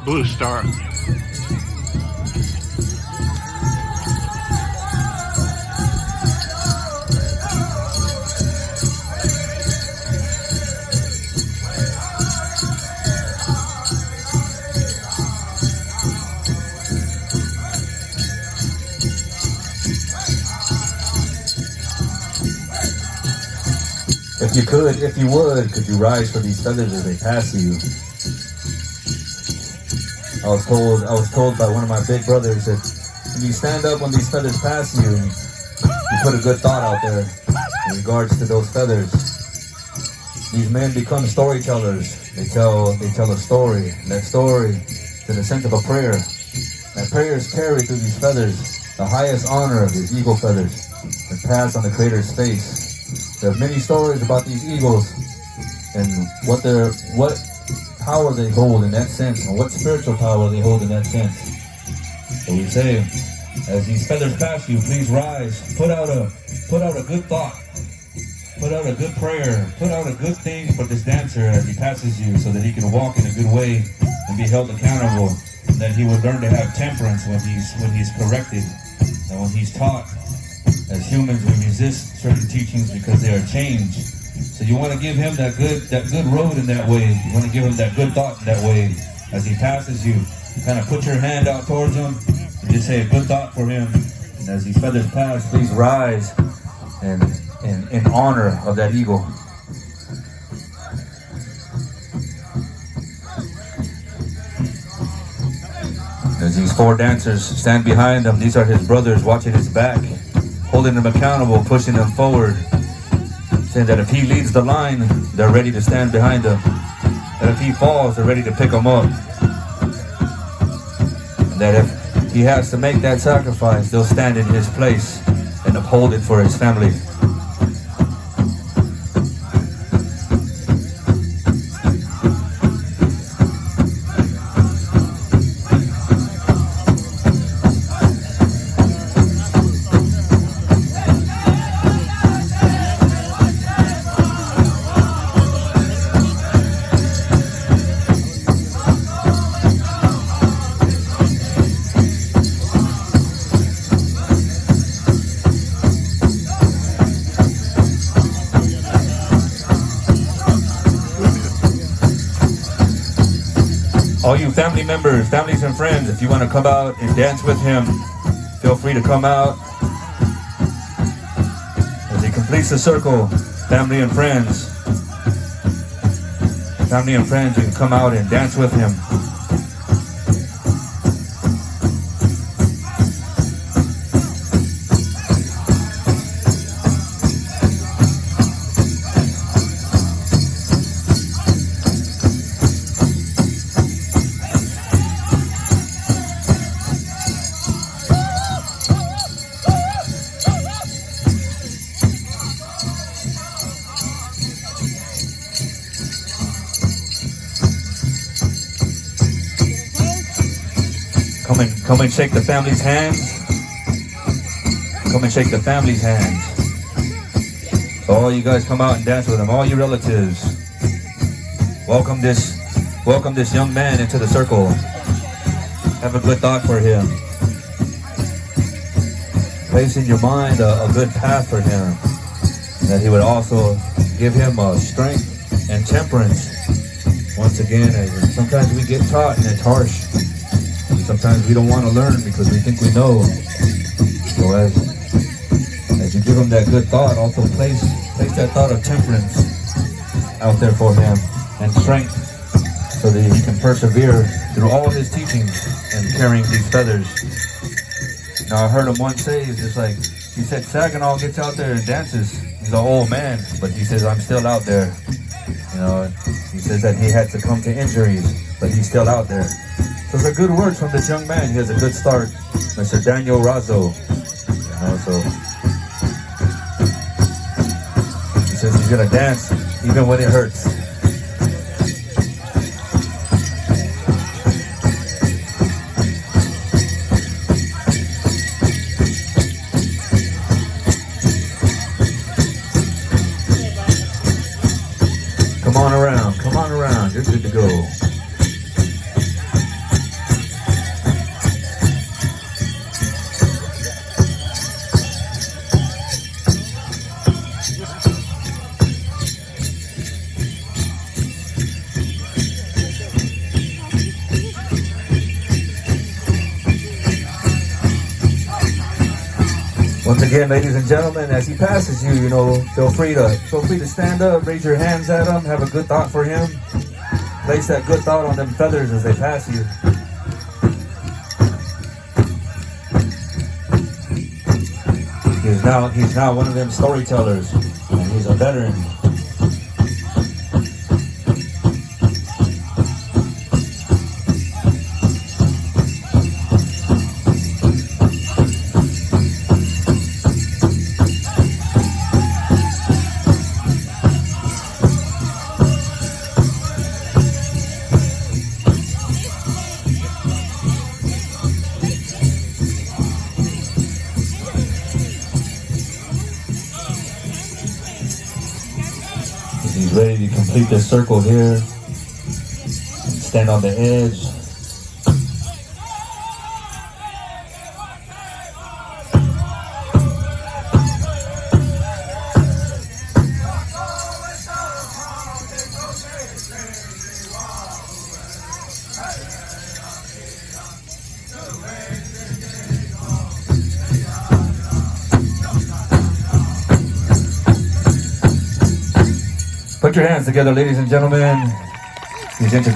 blue star. If you could, if you would, could you rise for these feathers as they pass you? I was told by one of my big brothers that when you stand up when these feathers pass you, you put a good thought out there in regards to those feathers. These men become storytellers. They tell a story. And that story is in the sense of a prayer. That prayer is carried through these feathers. The highest honor of these eagle feathers that pass on the Creator's face. There are many stories about these eagles and what power they hold in that sense, and what spiritual power they hold in that sense. So we say, as these feathers pass you, please rise. Put out a good thought. Put out a good prayer. Put out a good thing for this dancer as he passes you, so that he can walk in a good way and be held accountable. And that he will learn to have temperance when he's corrected and when he's taught. As humans, we resist certain teachings because they are changed. So you want to give him that good road in that way. You want to give him that good thought in that way. As he passes you, kind of put your hand out towards him and just say a good thought for him. And as these feathers pass, please rise in honor of that eagle. As these four dancers stand behind him, these are his brothers watching his back, holding him accountable, pushing him forward, saying that if he leads the line, they're ready to stand behind him. That if he falls, they're ready to pick him up. And that if he has to make that sacrifice, they'll stand in his place and uphold it for his family. All you family members, families and friends, if you want to come out and dance with him, feel free to come out. As he completes the circle, family and friends, you can come out and dance with him. Come and shake the family's hands. Come and shake the family's hands. So all you guys come out and dance with him. All you relatives. Welcome this young man into the circle. Have a good thought for him. Place in your mind a good path for him. That he would also give him strength and temperance. Once again, sometimes we get taught and it's harsh. Sometimes we don't want to learn because we think we know. So as you give him that good thought, also place that thought of temperance out there for him and strength, so that he can persevere through all his teachings and carrying these feathers. Now I heard him once say, it's just like, he said Saginaw gets out there and dances. He's an old man, but he says, I'm still out there. You know, he says that he had succumbed to injuries, but he's still out there. So it's a good word from this young man. He has a good start, Mr. Daniel Razzo. You know, so he says he's gonna dance even when it hurts. Come on around, you're good to go. Once again, ladies and gentlemen, as he passes you, you know, feel free to stand up, raise your hands at him, have a good thought for him. Place that good thought on them feathers as they pass you. He's now one of them storytellers, and he's a veteran. He's ready to complete this circle here. Stand on the edge. Put your hands together, ladies and gentlemen. He's introduced